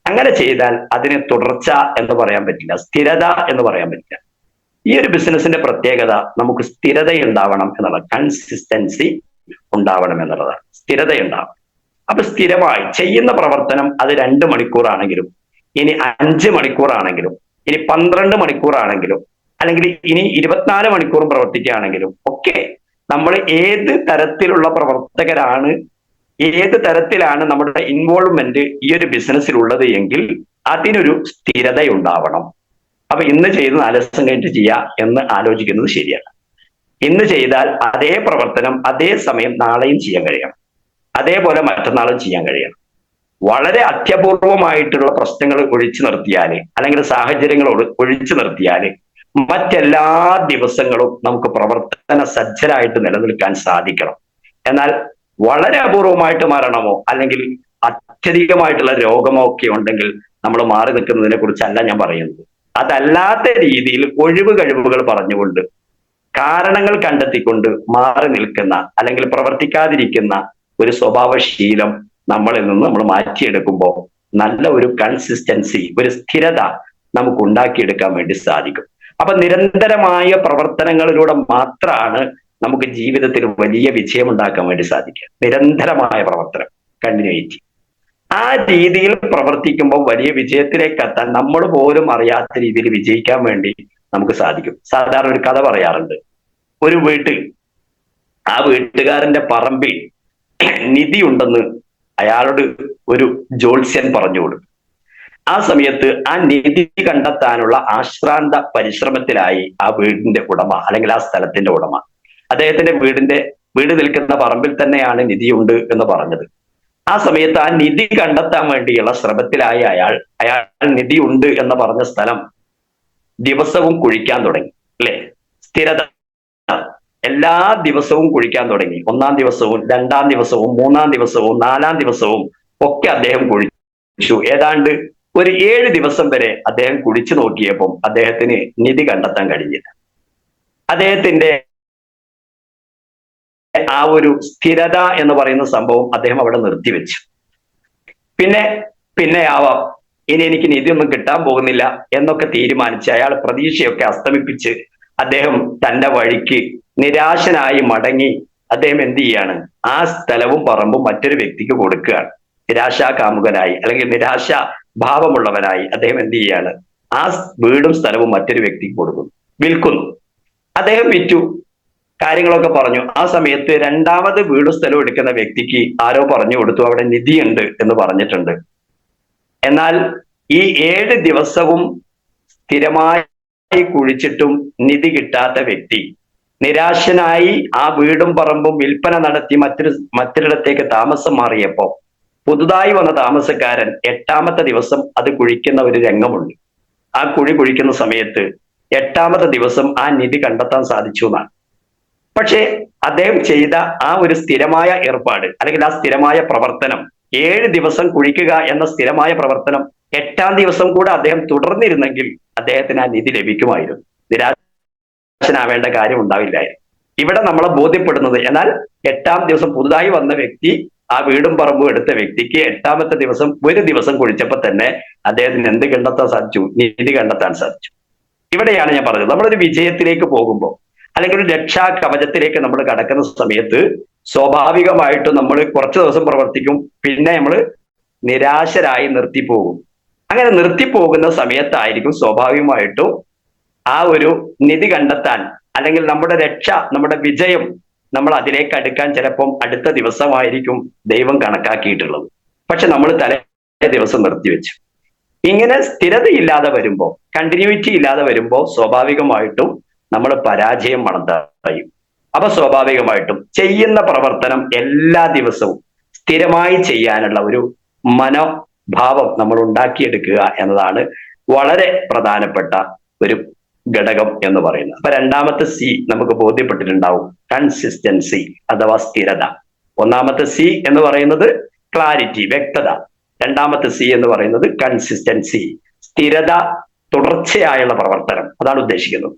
അങ്ങനെ ചെയ്താൽ അതിന് തുടർച്ച എന്ന് പറയാൻ പറ്റില്ല, സ്ഥിരത എന്ന് പറയാൻ പറ്റില്ല. ഈ ഒരു ബിസിനസിന്റെ പ്രത്യേകത നമുക്ക് സ്ഥിരത ഉണ്ടാവണം എന്നുള്ളത്, കൺസിസ്റ്റൻസി ഉണ്ടാവണം എന്നുള്ളതാണ്. സ്ഥിരത ഉണ്ടാവണം. അപ്പൊ സ്ഥിരമായി ചെയ്യുന്ന പ്രവർത്തനം അത് 2 മണിക്കൂറാണെങ്കിലും, ഇനി 5 മണിക്കൂറാണെങ്കിലും, ഇനി 12 മണിക്കൂറാണെങ്കിലും, അല്ലെങ്കിൽ ഇനി 24 മണിക്കൂറും പ്രവർത്തിക്കുകയാണെങ്കിലും ഒക്കെ നമ്മൾ ഏത് തരത്തിലുള്ള പ്രവർത്തകരാണ്, ഏത് തരത്തിലാണ് നമ്മുടെ ഇൻവോൾവ്മെന്റ് ഈ ഒരു ബിസിനസ്സിലുള്ളത് എങ്കിൽ അതിനൊരു സ്ഥിരത ഉണ്ടാവണം. അപ്പൊ ഇന്ന് ചെയ്ത് 4 ദിവസം കഴിഞ്ഞിട്ട് ചെയ്യാം എന്ന് ആലോചിക്കുന്നത് ശരിയാണ്. ഇന്ന് ചെയ്താൽ അതേ പ്രവർത്തനം അതേ സമയം നാളെയും ചെയ്യാൻ കഴിയണം, അതേപോലെ മറ്റന്നാളും ചെയ്യാൻ കഴിയണം. വളരെ അത്യപൂർവമായിട്ടുള്ള പ്രശ്നങ്ങൾ ഒഴിച്ചു നിർത്തിയാൽ, അല്ലെങ്കിൽ സാഹചര്യങ്ങൾ ഒഴിച്ചു നിർത്തിയാൽ മറ്റെല്ലാ ദിവസങ്ങളും നമുക്ക് പ്രവർത്തന സജ്ജരായിട്ട് നിലനിൽക്കാൻ സാധിക്കണം. എന്നാൽ വളരെ അപൂർവമായിട്ട് മരണമോ അല്ലെങ്കിൽ അത്യധികമായിട്ടുള്ള രോഗമോ ഒക്കെ ഉണ്ടെങ്കിൽ നമ്മൾ മാറി നിൽക്കുന്നതിനെ കുറിച്ചല്ല ഞാൻ പറയുന്നത്. അതല്ലാത്ത രീതിയിൽ ഒഴിവ് കഴിവുകൾ പറഞ്ഞുകൊണ്ട്, കാരണങ്ങൾ കണ്ടെത്തിക്കൊണ്ട് മാറി നിൽക്കുന്ന അല്ലെങ്കിൽ പ്രവർത്തിക്കാതിരിക്കുന്ന ഒരു സ്വഭാവശീലം നമ്മളിൽ നിന്ന് നമ്മൾ മാറ്റിയെടുക്കുമ്പോൾ നല്ല ഒരു കൺസിസ്റ്റൻസി, ഒരു സ്ഥിരത നമുക്ക് ഉണ്ടാക്കിയെടുക്കാൻ വേണ്ടി സാധിക്കും. അപ്പൊ നിരന്തരമായ പ്രവർത്തനങ്ങളിലൂടെ മാത്രമാണ് നമുക്ക് ജീവിതത്തിൽ വലിയ വിജയം ഉണ്ടാക്കാൻ വേണ്ടി സാധിക്കുക. നിരന്തരമായ പ്രവർത്തനം, കണ്ടിന്യൂറ്റി. ആ രീതിയിൽ പ്രവർത്തിക്കുമ്പോൾ വലിയ വിജയത്തിലേക്ക് എത്താൻ നമ്മൾ പോലും അറിയാത്ത രീതിയിൽ വിജയിക്കാൻ വേണ്ടി നമുക്ക് സാധിക്കും. സാധാരണ ഒരു കഥ പറയാറുണ്ട്. ഒരു വീട്ടിൽ ആ വീട്ടുകാരന്റെ പറമ്പിൽ നിധി ഉണ്ടെന്ന് അയാളോട് ഒരു ജ്യോത്സ്യൻ പറഞ്ഞു കൊടുക്കും. ആ സമയത്ത് ആ നിധി കണ്ടെത്താനുള്ള ആശ്രാന്ത പരിശ്രമത്തിലായി ആ വീടിന്റെ ഉടമ അല്ലെങ്കിൽ ആ സ്ഥലത്തിന്റെ ഉടമ. അദ്ദേഹത്തിന്റെ വീട് നിൽക്കുന്ന പറമ്പിൽ തന്നെയാണ് നിധിയുണ്ട് എന്ന് പറഞ്ഞത്. ആ സമയത്ത് ആ നിധി കണ്ടെത്താൻ വേണ്ടിയുള്ള ശ്രമത്തിലായി അയാൾ നിധി ഉണ്ട് എന്ന് പറഞ്ഞ സ്ഥലം ദിവസവും കുഴിക്കാൻ തുടങ്ങി, അല്ലെ? സ്ഥിരത. എല്ലാ ദിവസവും കുഴിക്കാൻ തുടങ്ങി. 1-ാം ദിവസവും 2-ാം ദിവസവും 3-ാം ദിവസവും 4-ാം ദിവസവും ഒക്കെ അദ്ദേഹം കുഴിച്ചു. ഏതാണ്ട് ഒരു 7 ദിവസം വരെ അദ്ദേഹം കുഴിച്ചു നോക്കിയപ്പോൾ അദ്ദേഹത്തിന് നിധി കണ്ടെത്താൻ കഴിഞ്ഞില്ല. അദ്ദേഹത്തിന്റെ ആ ഒരു സ്ഥിരത എന്ന് പറയുന്ന സംഭവം അദ്ദേഹം അവിടെ നിർത്തിവെച്ചു. പിന്നെ ആവാം, ഇനി എനിക്ക് നിധിയൊന്നും കിട്ടാൻ പോകുന്നില്ല എന്നൊക്കെ തീരുമാനിച്ച് അയാൾ പ്രതീക്ഷയൊക്കെ അസ്തമിപ്പിച്ച് അദ്ദേഹം തന്റെ വഴിക്ക് നിരാശനായി മടങ്ങി അദ്ദേഹം എന്ത് ചെയ്യാണ്? ആ സ്ഥലവും പറമ്പും മറ്റൊരു വ്യക്തിക്ക് കൊടുക്കുകയാണ്. നിരാശാകാമുകനായി അല്ലെങ്കിൽ നിരാശ ഭാവമുള്ളവനായി അദ്ദേഹം എന്ത് ചെയ്യാണ്? ആ വീടും സ്ഥലവും മറ്റൊരു വ്യക്തിക്ക് കൊടുക്കുന്നു, വിൽക്കുന്നു. അദ്ദേഹം വിറ്റു, കാര്യങ്ങളൊക്കെ പറഞ്ഞു. ആ സമയത്ത് രണ്ടാമത് വീടും സ്ഥലവും എടുക്കുന്ന വ്യക്തിക്ക് ആരോ പറഞ്ഞു കൊടുത്തു അവിടെ നിധിയുണ്ട് എന്ന് പറഞ്ഞിട്ടുണ്ട്. എന്നാൽ ഈ 7 ദിവസവും സ്ഥിരമായി കുഴിച്ചിട്ടും നിധി കിട്ടാത്ത വ്യക്തി നിരാശനായി ആ വീടും പറമ്പും വിൽപ്പന നടത്തി മറ്റൊരിടത്തേക്ക് താമസം മാറിയപ്പോ പുതുതായി വന്ന താമസക്കാരൻ 8ാമത്തെ ദിവസം അത് കുഴിക്കുന്ന ഒരു രംഗമുണ്ട്. ആ കുഴി കുഴിക്കുന്ന സമയത്ത് 8ാമത്തെ ദിവസം ആ നിധി കണ്ടെത്താൻ സാധിച്ചു എന്നാണ്. പക്ഷേ അദ്ദേഹം ചെയ്ത ആ ഒരു സ്ഥിരമായ ഏർപ്പാട് അല്ലെങ്കിൽ ആ സ്ഥിരമായ പ്രവർത്തനം, 7 ദിവസം കുഴിക്കുക എന്ന സ്ഥിരമായ പ്രവർത്തനം 8ാം ദിവസം കൂടെ അദ്ദേഹം തുടർന്നിരുന്നെങ്കിൽ അദ്ദേഹത്തിന് ആ നിധി ലഭിക്കുമായിരുന്നു, നിരാശനാവേണ്ട കാര്യം ഉണ്ടാവില്ലായിരുന്നു. ഇവിടെ നമ്മളെ ബോധ്യപ്പെടുന്നത്, എന്നാൽ 8ാം ദിവസം പുതുതായി വന്ന വ്യക്തി, ആ വീടും പറമ്പും എടുത്ത വ്യക്തിക്ക് 8ാമത്തെ ദിവസം ഒരു ദിവസം കുഴിച്ചപ്പോ തന്നെ അദ്ദേഹത്തിന് എന്ത് കണ്ടെത്താൻ സാധിച്ചു? നിധി കണ്ടെത്താൻ സാധിച്ചു. ഇവിടെയാണ് ഞാൻ പറഞ്ഞത്, നമ്മളൊരു വിജയത്തിലേക്ക് പോകുമ്പോൾ അല്ലെങ്കിൽ ഒരു രക്ഷാ കവചത്തിലേക്ക് നമ്മൾ കടക്കുന്ന സമയത്ത് സ്വാഭാവികമായിട്ടും നമ്മൾ കുറച്ച് ദിവസം പ്രവർത്തിക്കും, പിന്നെ നമ്മൾ നിരാശരായി നിർത്തിപ്പോകും. അങ്ങനെ നിർത്തിപ്പോകുന്ന സമയത്തായിരിക്കും സ്വാഭാവികമായിട്ടും ആ ഒരു നിധി കണ്ടെത്താൻ അല്ലെങ്കിൽ നമ്മുടെ രക്ഷ, നമ്മുടെ വിജയം, നമ്മൾ അതിലേക്ക് അടുക്കാൻ ചിലപ്പം അടുത്ത ദിവസമായിരിക്കും ദൈവം കണക്കാക്കിയിട്ടുള്ളത്. പക്ഷെ നമ്മൾ തലേ ദിവസം നിർത്തിവെച്ചു. ഇങ്ങനെ സ്ഥിരതയില്ലാതെ വരുമ്പോ, കണ്ടിന്യൂറ്റി ഇല്ലാതെ വരുമ്പോ സ്വാഭാവികമായിട്ടും നമ്മൾ പരാജയം മണത്തറിയും. അപ്പൊ സ്വാഭാവികമായിട്ടും ചെയ്യുന്ന പ്രവർത്തനം എല്ലാ ദിവസവും സ്ഥിരമായി ചെയ്യാനുള്ള ഒരു മനോഭാവം നമ്മൾ ഉണ്ടാക്കിയെടുക്കുക എന്നതാണ് വളരെ പ്രധാനപ്പെട്ട ഒരു ഘടകം എന്ന് പറയുന്നത്. അപ്പൊ രണ്ടാമത്തെ സി നമുക്ക് ബോധ്യപ്പെട്ടിട്ടുണ്ടാവും, കൺസിസ്റ്റൻസി അഥവാ സ്ഥിരത. ഒന്നാമത്തെ സി എന്ന് പറയുന്നത് ക്ലാരിറ്റി, വ്യക്തത. രണ്ടാമത്തെ സി എന്ന് പറയുന്നത് കൺസിസ്റ്റൻസി, സ്ഥിരത, തുടർച്ചയായുള്ള പ്രവർത്തനം, അതാണ് ഉദ്ദേശിക്കുന്നത്.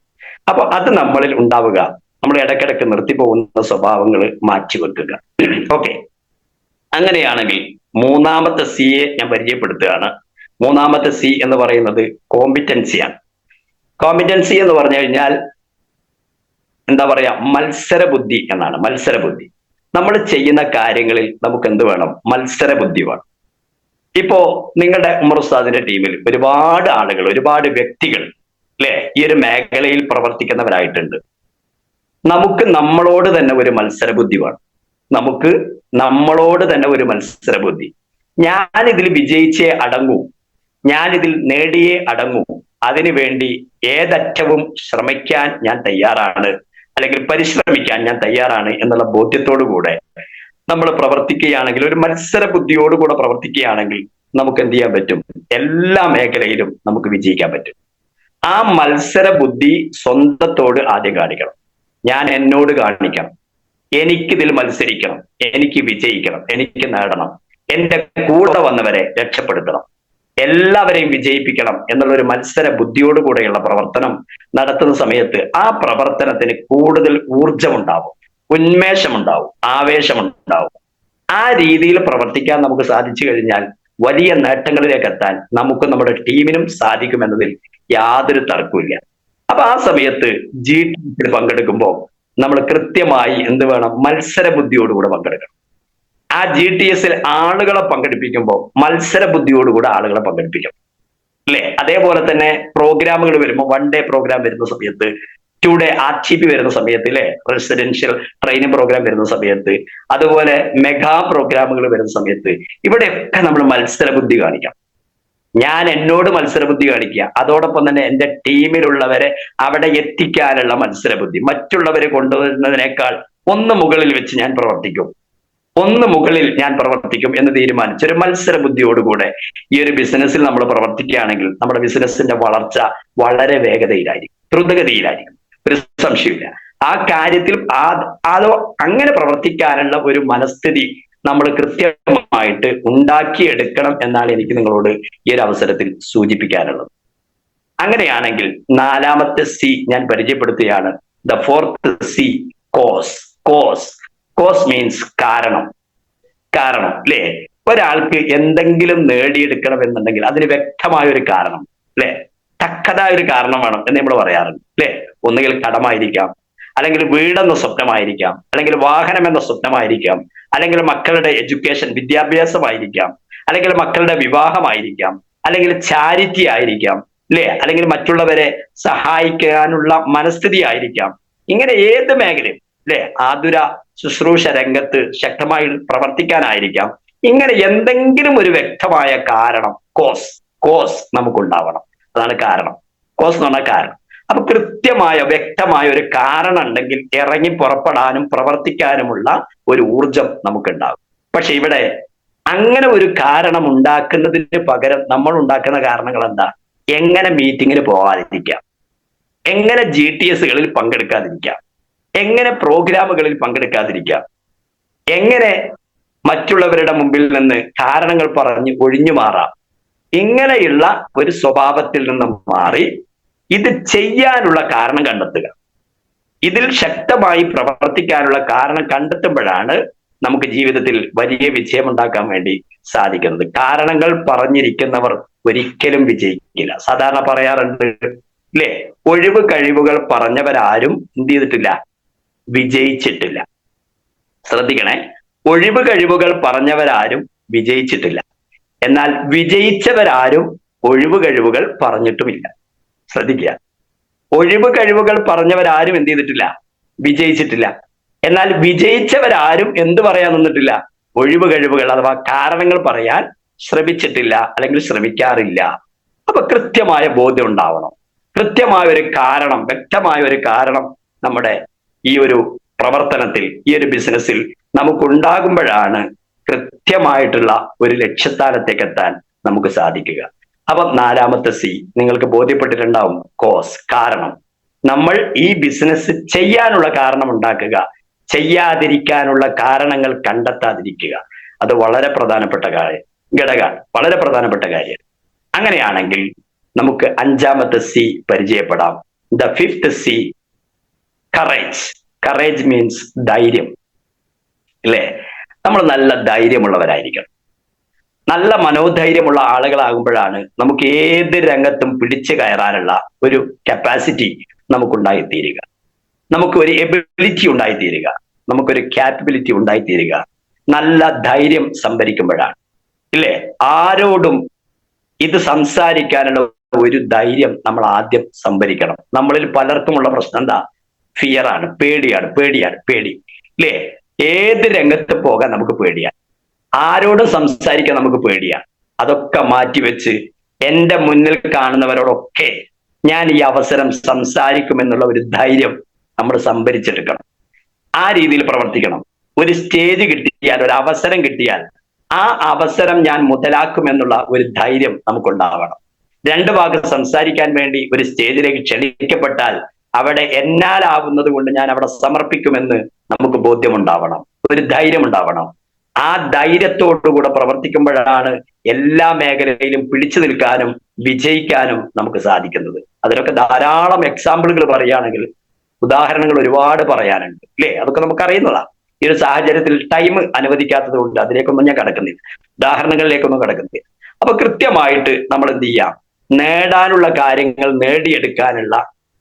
അപ്പൊ അത് നമ്മളിൽ ഉണ്ടാവുക, നമ്മൾ ഇടയ്ക്കിടയ്ക്ക് നിർത്തിപ്പോകുന്ന സ്വഭാവങ്ങൾ മാറ്റിവെക്കുക. ഓക്കെ, അങ്ങനെയാണെങ്കിൽ മൂന്നാമത്തെ സിയെ ഞാൻ പരിചയപ്പെടുത്തുകയാണ്. മൂന്നാമത്തെ സി എന്ന് പറയുന്നത് കോമ്പിറ്റൻസിയാണ്. കോമ്പിറ്റൻസി എന്ന് പറഞ്ഞു കഴിഞ്ഞാൽ എന്താ പറയാ, മത്സരബുദ്ധി എന്നാണ്. മത്സരബുദ്ധി. നമ്മൾ ചെയ്യുന്ന കാര്യങ്ങളിൽ നമുക്ക് എന്ത് വേണം? മത്സരബുദ്ധി വേണം. ഇപ്പോ നിങ്ങളുടെ ഉമർ ഉസ്താദിന്റെ ടീമിൽ ഒരുപാട് ആളുകൾ, ഒരുപാട് വ്യക്തികൾ അല്ലെ ഈ ഒരു മേഖലയിൽ പ്രവർത്തിക്കുന്നവരായിട്ടുണ്ട്. നമുക്ക് നമ്മളോട് തന്നെ ഒരു മത്സരബുദ്ധി വേണം. നമുക്ക് നമ്മളോട് തന്നെ ഒരു മത്സരബുദ്ധി. ഞാൻ ഇതിൽ വിജയിച്ചേ അടങ്ങൂ, ഞാൻ ഇതിൽ നേടിയേ അടങ്ങൂ, അതിനു വേണ്ടി ഏതറ്റവും ശ്രമിക്കാൻ ഞാൻ തയ്യാറാണ്, അല്ലെങ്കിൽ പരിശ്രമിക്കാൻ ഞാൻ തയ്യാറാണ് എന്നുള്ള ബോധ്യത്തോടു കൂടെ നമ്മൾ പ്രവർത്തിക്കുകയാണെങ്കിൽ, ഒരു മത്സര ബുദ്ധിയോടുകൂടെ പ്രവർത്തിക്കുകയാണെങ്കിൽ നമുക്ക് എന്ത് ചെയ്യാൻ പറ്റും? എല്ലാ മേഖലയിലും നമുക്ക് വിജയിക്കാൻ പറ്റും. ആ മത്സര ബുദ്ധി സ്വന്തത്തോട് ആദ്യം കാണിക്കണം. ഞാൻ എന്നോട് കാണിക്കണം, എനിക്കിതിൽ മത്സരിക്കണം, എനിക്ക് വിജയിക്കണം, എനിക്ക് നേടണം, എന്റെ കൂടെ വന്നവരെ രക്ഷപ്പെടുത്തണം, എല്ലാവരെയും വിജയിപ്പിക്കണം എന്നുള്ള ഒരു മത്സര ബുദ്ധിയോടുകൂടെയുള്ള പ്രവർത്തനം നടത്തുന്ന സമയത്ത് ആ പ്രവർത്തനത്തിന് കൂടുതൽ ഊർജമുണ്ടാവും, ഉന്മേഷമുണ്ടാവും, ആവേശമുണ്ടാവും. ആ രീതിയിൽ പ്രവർത്തിക്കാൻ നമുക്ക് സാധിച്ചു കഴിഞ്ഞാൽ വലിയ നേട്ടങ്ങളിലേക്ക് എത്താൻ നമുക്ക് നമ്മുടെ ടീമിനും സാധിക്കുമെന്നതിൽ യാതൊരു തർക്കമില്ല. അപ്പൊ ആ സമയത്ത് GTS പങ്കെടുക്കുമ്പോൾ നമ്മൾ കൃത്യമായി എന്ത് വേണം? മത്സര ബുദ്ധിയോടുകൂടെ പങ്കെടുക്കണം. ആ GTS ആളുകളെ പങ്കെടുപ്പിക്കുമ്പോൾ മത്സര ബുദ്ധിയോടുകൂടെ ആളുകളെ പങ്കെടുപ്പിക്കണം, അല്ലെ? അതേപോലെ തന്നെ പ്രോഗ്രാമുകൾ വരുമ്പോൾ, 1 ഡേ പ്രോഗ്രാം വരുന്ന സമയത്ത്, 2 ഡേ RTP വരുന്ന സമയത്ത്, അല്ലെ, റെസിഡൻഷ്യൽ ട്രെയിനിങ് പ്രോഗ്രാം വരുന്ന സമയത്ത്, അതുപോലെ മെഗാ പ്രോഗ്രാമുകൾ വരുന്ന സമയത്ത്, ഇവിടെയൊക്കെ നമ്മൾ മത്സര ബുദ്ധി കാണിക്കാം. ഞാൻ എന്നോട് മത്സരബുദ്ധി കാണിക്കുക, അതോടൊപ്പം തന്നെ എന്റെ ടീമിലുള്ളവരെ അവിടെ എത്തിക്കാനുള്ള മത്സരബുദ്ധി. മറ്റുള്ളവരെ കൊണ്ടുവരുന്നതിനേക്കാൾ ഒന്ന് മുകളിൽ വെച്ച് ഞാൻ പ്രവർത്തിക്കും, ഒന്ന് മുകളിൽ ഞാൻ പ്രവർത്തിക്കും എന്ന് തീരുമാനിച്ച ഒരു മത്സര ബുദ്ധിയോടുകൂടെ ഈ ഒരു ബിസിനസ്സിൽ നമ്മൾ പ്രവർത്തിക്കുകയാണെങ്കിൽ നമ്മുടെ ബിസിനസ്സിന്റെ വളർച്ച വളരെ വേഗതയിലായിരിക്കും, ദ്രുതഗതിയിലായിരിക്കും, ഒരു സംശയമില്ല. ആ കാര്യത്തിൽ അതോ അങ്ങനെ പ്രവർത്തിക്കാനുള്ള ഒരു മനസ്ഥിതി നമ്മൾ കൃത്യമായിട്ട് ഉണ്ടാക്കിയെടുക്കണം എന്നാണ് എനിക്ക് നിങ്ങളോട് ഈ ഒരു അവസരത്തിൽ സൂചിപ്പിക്കാനുള്ളത്. അങ്ങനെയാണെങ്കിൽ നാലാമത്തെ സി ഞാൻ പരിചയപ്പെടുത്തുകയാണ്. The fourth C, cause. Cause means കാരണം. കാരണം അല്ലെ, ഒരാൾക്ക് എന്തെങ്കിലും നേടിയെടുക്കണം എന്നുണ്ടെങ്കിൽ അതിന് വ്യക്തമായ ഒരു കാരണം, അല്ലെ, തക്കതായ ഒരു കാരണം വേണം എന്ന് നമ്മൾ പറയാറുണ്ട്, അല്ലെ? ഒന്നുകിൽ കടമായിരിക്കാം, അല്ലെങ്കിൽ വീടെന്ന സ്വപ്നമായിരിക്കാം, അല്ലെങ്കിൽ വാഹനം എന്ന സ്വപ്നമായിരിക്കാം, അല്ലെങ്കിൽ മക്കളുടെ എഡ്യൂക്കേഷൻ വിദ്യാഭ്യാസമായിരിക്കാം, അല്ലെങ്കിൽ മക്കളുടെ വിവാഹമായിരിക്കാം, അല്ലെങ്കിൽ ചാരിറ്റി ആയിരിക്കാം, അല്ലെ, അല്ലെങ്കിൽ മറ്റുള്ളവരെ സഹായിക്കാനുള്ള മനസ്ഥിതി ആയിരിക്കാം. ഇങ്ങനെ ഏത് മേഖലയും, അല്ലെ, ആതുര ശുശ്രൂഷ രംഗത്ത് ശക്തമായി പ്രവർത്തിക്കാനായിരിക്കാം. ഇങ്ങനെ എന്തെങ്കിലും ഒരു വ്യക്തമായ കാരണം, കോസ് നമുക്കുണ്ടാവണം. അതാണ് കാരണം. കോസ് എന്ന് പറഞ്ഞാൽ കാരണം. അപ്പൊ കൃത്യമായ വ്യക്തമായ ഒരു കാരണം ഉണ്ടെങ്കിൽ ഇറങ്ങി പുറപ്പെടാനും പ്രവർത്തിക്കാനുമുള്ള ഒരു ഊർജം നമുക്കുണ്ടാകും. പക്ഷെ ഇവിടെ അങ്ങനെ ഒരു കാരണം ഉണ്ടാക്കുന്നതിന് പകരം നമ്മൾ ഉണ്ടാക്കുന്ന കാരണങ്ങൾ എന്താ? എങ്ങനെ മീറ്റിങ്ങിന് പോകാതിരിക്കാം, എങ്ങനെ GTSകളിൽ പങ്കെടുക്കാതിരിക്കാം, എങ്ങനെ പ്രോഗ്രാമുകളിൽ പങ്കെടുക്കാതിരിക്കാം, എങ്ങനെ മറ്റുള്ളവരുടെ മുമ്പിൽ നിന്ന് കാരണങ്ങൾ പറഞ്ഞ് ഒഴിഞ്ഞു മാറാം. ഇങ്ങനെയുള്ള ഒരു സ്വഭാവത്തിൽ നിന്ന് മാറി ഇത് ചെയ്യാനുള്ള കാരണം കണ്ടെത്തുക. ഇതിൽ ശക്തമായി പ്രവർത്തിക്കാനുള്ള കാരണം കണ്ടെത്തുമ്പോഴാണ് നമുക്ക് ജീവിതത്തിൽ വലിയ വിജയം ഉണ്ടാക്കാൻ വേണ്ടി സാധിക്കുന്നത്. കാരണങ്ങൾ പറഞ്ഞിരിക്കുന്നവർ ഒരിക്കലും വിജയിക്കില്ല. സാധാരണ പറയാറുണ്ട്, അല്ലെ, ഒഴിവ് കഴിവുകൾ പറഞ്ഞവരാരും എന്ത് ചെയ്തിട്ടില്ല? വിജയിച്ചിട്ടില്ല. ശ്രദ്ധിക്കണേ, ഒഴിവ് കഴിവുകൾ പറഞ്ഞവരാരും വിജയിച്ചിട്ടില്ല. എന്നാൽ വിജയിച്ചവരാരും ഒഴിവ് കഴിവുകൾ പറഞ്ഞിട്ടുമില്ല. ശ്രദ്ധിക്കുക, ഒഴിവ് കഴിവുകൾ പറഞ്ഞവരാരും എന്ത് ചെയ്തിട്ടില്ല? വിജയിച്ചിട്ടില്ല. എന്നാൽ വിജയിച്ചവരാരും എന്ത് പറയാൻ നിന്നിട്ടില്ല? ഒഴിവ് കഴിവുകൾ അഥവാ കാരണങ്ങൾ പറയാൻ ശ്രമിച്ചിട്ടില്ല, അല്ലെങ്കിൽ ശ്രമിക്കാറില്ല. അപ്പൊ കൃത്യമായ ബോധ്യം ഉണ്ടാവണം. കൃത്യമായ ഒരു കാരണം, വ്യക്തമായ ഒരു കാരണം നമ്മുടെ ഈ ഒരു പ്രവർത്തനത്തിൽ, ഈ ഒരു ബിസിനസ്സിൽ നമുക്കുണ്ടാകുമ്പോഴാണ് കൃത്യമായിട്ടുള്ള ഒരു ലക്ഷ്യസ്ഥാനത്തേക്ക് എത്താൻ നമുക്ക് സാധിക്കുക. അപ്പൊ നാലാമത്തെ C നിങ്ങൾക്ക് ബോധ്യപ്പെട്ടിട്ടുണ്ടാവും. കോസ്, കാരണം. നമ്മൾ ഈ ബിസിനസ് ചെയ്യാനുള്ള കാരണം ഉണ്ടാക്കുക, ചെയ്യാതിരിക്കാനുള്ള കാരണങ്ങൾ കണ്ടെത്താതിരിക്കുക. അത് വളരെ പ്രധാനപ്പെട്ട ഘടകമാണ്, വളരെ പ്രധാനപ്പെട്ട കാര്യം. അങ്ങനെയാണെങ്കിൽ നമുക്ക് അഞ്ചാമത്തെ C പരിചയപ്പെടാം. The fifth C, courage. Courage means ധൈര്യം, അല്ലേ? നമ്മൾ നല്ല ധൈര്യമുള്ളവരായിരിക്കണം. നല്ല മനോധൈര്യമുള്ള ആളുകളാകുമ്പോഴാണ് നമുക്ക് ഏത് രംഗത്തും പിടിച്ചു കയറാനുള്ള ഒരു കപ്പാസിറ്റി നമുക്കുണ്ടായിത്തീരുക, നമുക്ക് ഒരു എബിലിറ്റി ഉണ്ടായിത്തീരുക, നമുക്കൊരു ക്യാപ്പബിലിറ്റി ഉണ്ടായിത്തീരുക. നല്ല ധൈര്യം സംഭരിക്കുമ്പോഴാണ്, ഇല്ലേ? ആരോടും ഇത് സംസാരിക്കാനുള്ള ഒരു ധൈര്യം നമ്മൾ ആദ്യം സംഭരിക്കണം. നമ്മളിൽ പലർക്കുമുള്ള പ്രശ്നം എന്താ? ഫിയറാണ്, പേടി, ഇല്ലേ? ഏത് രംഗത്ത് പോകാൻ നമുക്ക് പേടിയാണ്, ആരോടും സംസാരിക്കാൻ നമുക്ക് പേടിയാണ്. അതൊക്കെ മാറ്റിവെച്ച് എന്റെ മുന്നിൽ കാണുന്നവരോടൊക്കെ ഞാൻ ഈ അവസരം സംസാരിക്കുമെന്നുള്ള ഒരു ധൈര്യം നമ്മൾ സംഭരിച്ചെടുക്കണം. ആ രീതിയിൽ പ്രവർത്തിക്കണം. ഒരു സ്റ്റേജ് കിട്ടിയാൽ, ഒരു അവസരം കിട്ടിയാൽ ആ അവസരം ഞാൻ മുതലാക്കുമെന്നുള്ള ഒരു ധൈര്യം നമുക്കുണ്ടാവണം. രണ്ട് വാക്ക് സംസാരിക്കാൻ വേണ്ടി ഒരു സ്റ്റേജിലേക്ക് ക്ഷണിക്കപ്പെട്ടാൽ അവിടെ എന്നാലാവുന്നത് കൊണ്ട് ഞാൻ അവിടെ സമർപ്പിക്കുമെന്ന് നമുക്ക് ബോധ്യമുണ്ടാവണം, ഒരു ധൈര്യം ഉണ്ടാവണം. ആ ധൈര്യത്തോടുകൂടെ പ്രവർത്തിക്കുമ്പോഴാണ് എല്ലാ മേഖലയിലും പിടിച്ചു നിൽക്കാനും വിജയിക്കാനും നമുക്ക് സാധിക്കുന്നത്. അതിനൊക്കെ ധാരാളം എക്സാമ്പിളുകൾ പറയുകയാണെങ്കിൽ, ഉദാഹരണങ്ങൾ ഒരുപാട് പറയാനുണ്ട്, അല്ലേ? അതൊക്കെ നമുക്ക് അറിയുന്നതാ. ഈ ഒരു സാഹചര്യത്തിൽ ടൈം അനുവദിക്കാത്തത് കൊണ്ട് അതിലേക്കൊന്നും ഞാൻ കടക്കുന്നില്ല, ഉദാഹരണങ്ങളിലേക്കൊന്നും കടക്കുന്നില്ല. അപ്പൊ കൃത്യമായിട്ട് നമ്മൾ എന്ത് ചെയ്യാം? നേടാനുള്ള കാര്യങ്ങൾ നേടിയെടുക്കാനുള്ള,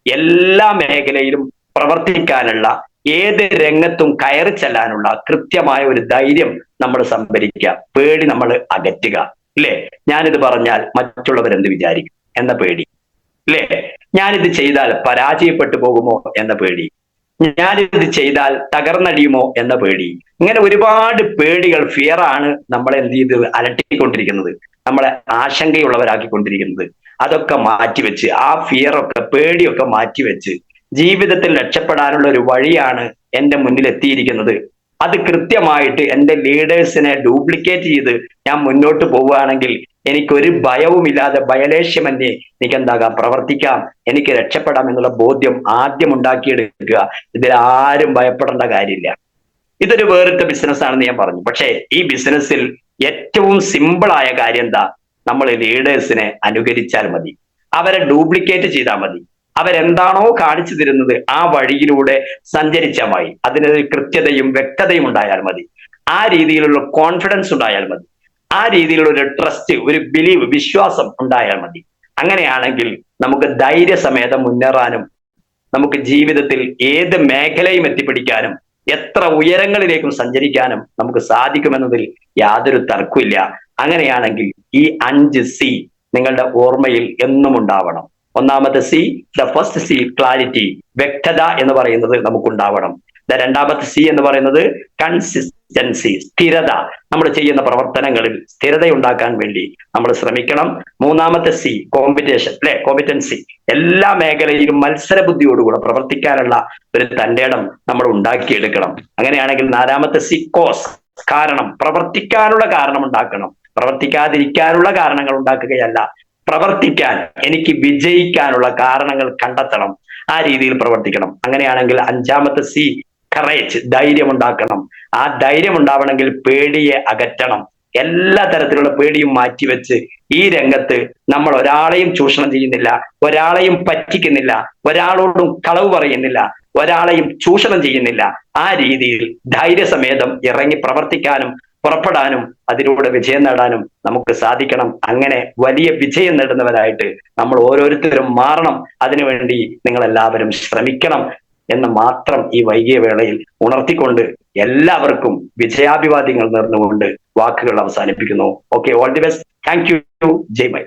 എല്ലാ മേഖലയിലും പ്രവർത്തിക്കാനുള്ള, ഏത് രംഗത്തും കയറി ചെല്ലാനുള്ള കൃത്യമായ ഒരു ധൈര്യം നമ്മൾ സംഭരിക്കുക. പേടി നമ്മൾ അകറ്റുക, ഇല്ലേ? ഞാനിത് പറഞ്ഞാൽ മറ്റുള്ളവരെന്ത് വിചാരിക്കും എന്ന പേടി, ഇല്ലേ? ഞാനിത് ചെയ്താൽ പരാജയപ്പെട്ടു പോകുമോ എന്ന പേടി, ഞാനിത് ചെയ്താൽ തകർന്നടിയുമോ എന്ന പേടി. ഇങ്ങനെ ഒരുപാട് പേടികൾ, ഫിയറാണ് നമ്മളെ എന്ത് ചെയ്ത് അലട്ടിക്കൊണ്ടിരിക്കുന്നത്, നമ്മളെ ആശങ്കയുള്ളവരാക്കിക്കൊണ്ടിരിക്കുന്നത്. അതൊക്കെ മാറ്റിവെച്ച്, ആ ഫിയറൊക്കെ, പേടിയൊക്കെ മാറ്റിവെച്ച് ജീവിതത്തിൽ രക്ഷപ്പെടാനുള്ള ഒരു വഴിയാണ് എൻ്റെ മുന്നിൽ എത്തിയിരിക്കുന്നത്. അത് കൃത്യമായിട്ട് എൻ്റെ ലീഡേഴ്സിനെ ഡ്യൂപ്ലിക്കേറ്റ് ചെയ്ത് ഞാൻ മുന്നോട്ട് പോവുകയാണെങ്കിൽ എനിക്കൊരു ഭയവുമില്ലാതെ ഭയലേശ്യമന്യേ എനിക്ക് എന്താകാം? പ്രവർത്തിക്കാം, എനിക്ക് രക്ഷപ്പെടാം എന്നുള്ള ബോധ്യം ആദ്യം ഉണ്ടാക്കിയെടുക്കുക. ഇതിൽ ആരും ഭയപ്പെടേണ്ട കാര്യമില്ല. ഇതൊരു വേറിട്ട ബിസിനസ് ആണെന്ന് ഞാൻ പറഞ്ഞു. പക്ഷേ ഈ ബിസിനസ്സിൽ ഏറ്റവും സിമ്പിളായ കാര്യം എന്താ? നമ്മൾ ലീഡേഴ്സിനെ അനുകരിച്ചാൽ മതി, അവരെ ഡ്യൂപ്ലിക്കേറ്റ് ചെയ്താൽ മതി. അവരെന്താണോ കാണിച്ചു തരുന്നത് ആ വഴിയിലൂടെ സഞ്ചരിച്ചാൽ മതി. അതിനൊരു കൃത്യതയും വ്യക്തതയും ഉണ്ടായാൽ മതി. ആ രീതിയിലുള്ള കോൺഫിഡൻസ് ഉണ്ടായാൽ മതി. ആ രീതിയിലുള്ള ഒരു ട്രസ്റ്റ്, ഒരു ബിലീവ്, വിശ്വാസം ഉണ്ടായാൽ മതി. അങ്ങനെയാണെങ്കിൽ നമുക്ക് ധൈര്യസമേതം മുന്നേറാനും നമുക്ക് ജീവിതത്തിൽ ഏത് മേഖലയും എത്തിപ്പിടിക്കാനും എത്ര ഉയരങ്ങളിലേക്കും സഞ്ചരിക്കാനും നമുക്ക് സാധിക്കുമെന്നതിൽ യാതൊരു തർക്കമില്ല. അങ്ങനെയാണെങ്കിൽ ഈ 5C നിങ്ങളുടെ ഓർമ്മയിൽ എന്നും ഉണ്ടാവണം. ഒന്നാമത്തെ C, the first C, clarity, വ്യക്തത എന്ന് പറയുന്നത് നമുക്കുണ്ടാവണം. രണ്ടാമത്തെ C എന്ന് പറയുന്നത് കൺസിസ്റ്റൻസി, സ്ഥിരത. നമ്മൾ ചെയ്യുന്ന പ്രവർത്തനങ്ങളിൽ സ്ഥിരത ഉണ്ടാക്കാൻ വേണ്ടി നമ്മൾ ശ്രമിക്കണം. മൂന്നാമത്തെ C, കോമ്പറ്റേഷൻ, അല്ലെ, കോമ്പറ്റൻസി. എല്ലാ മേഖലയിലും മത്സര ബുദ്ധിയോടുകൂടെ പ്രവർത്തിക്കാനുള്ള ഒരു തന്റേടം നമ്മൾ ഉണ്ടാക്കിയെടുക്കണം. അങ്ങനെയാണെങ്കിൽ നാലാമത്തെ C, കോസ്, കാരണം, പ്രവർത്തിക്കാനുള്ള കാരണം ഉണ്ടാക്കണം. പ്രവർത്തിക്കാതിരിക്കാനുള്ള കാരണങ്ങൾ ഉണ്ടാക്കുകയല്ല, പ്രവർത്തിക്കാൻ, എനിക്ക് വിജയിക്കാനുള്ള കാരണങ്ങൾ കണ്ടെത്തണം. ആ രീതിയിൽ പ്രവർത്തിക്കണം. അങ്ങനെയാണെങ്കിൽ അഞ്ചാമത്തെ C, കറേജ്, ധൈര്യം ഉണ്ടാക്കണം. ആ ധൈര്യം ഉണ്ടാവണമെങ്കിൽ പേടിയെ അകറ്റണം. എല്ലാ തരത്തിലുള്ള പേടിയും മാറ്റിവെച്ച് ഈ രംഗത്ത് നമ്മൾ ഒരാളെയും ചൂഷണം ചെയ്യുന്നില്ല, ഒരാളെയും പറ്റിക്കുന്നില്ല, ഒരാളോടും കളവ് പറയുന്നില്ല, ഒരാളെയും ചൂഷണം ചെയ്യുന്നില്ല. ആ രീതിയിൽ ധൈര്യസമേതം ഇറങ്ങി പ്രവർത്തിക്കാനും പുറപ്പെടാനും അതിലൂടെ വിജയം നേടാനും നമുക്ക് സാധിക്കണം. അങ്ങനെ വലിയ വിജയം നേടുന്നവരായിട്ട് നമ്മൾ ഓരോരുത്തരും മാറണം. അതിനുവേണ്ടി നിങ്ങൾ എല്ലാവരും ശ്രമിക്കണം എന്ന് മാത്രം ഈ വൈകിയ വേളയിൽ ഉണർത്തിക്കൊണ്ട് എല്ലാവർക്കും വിജയാഭിവാദ്യങ്ങൾ നേർന്നുകൊണ്ട് വാക്കുകൾ അവസാനിപ്പിക്കുന്നു. Okay, all the best. Thank you. ജയ് മൈ.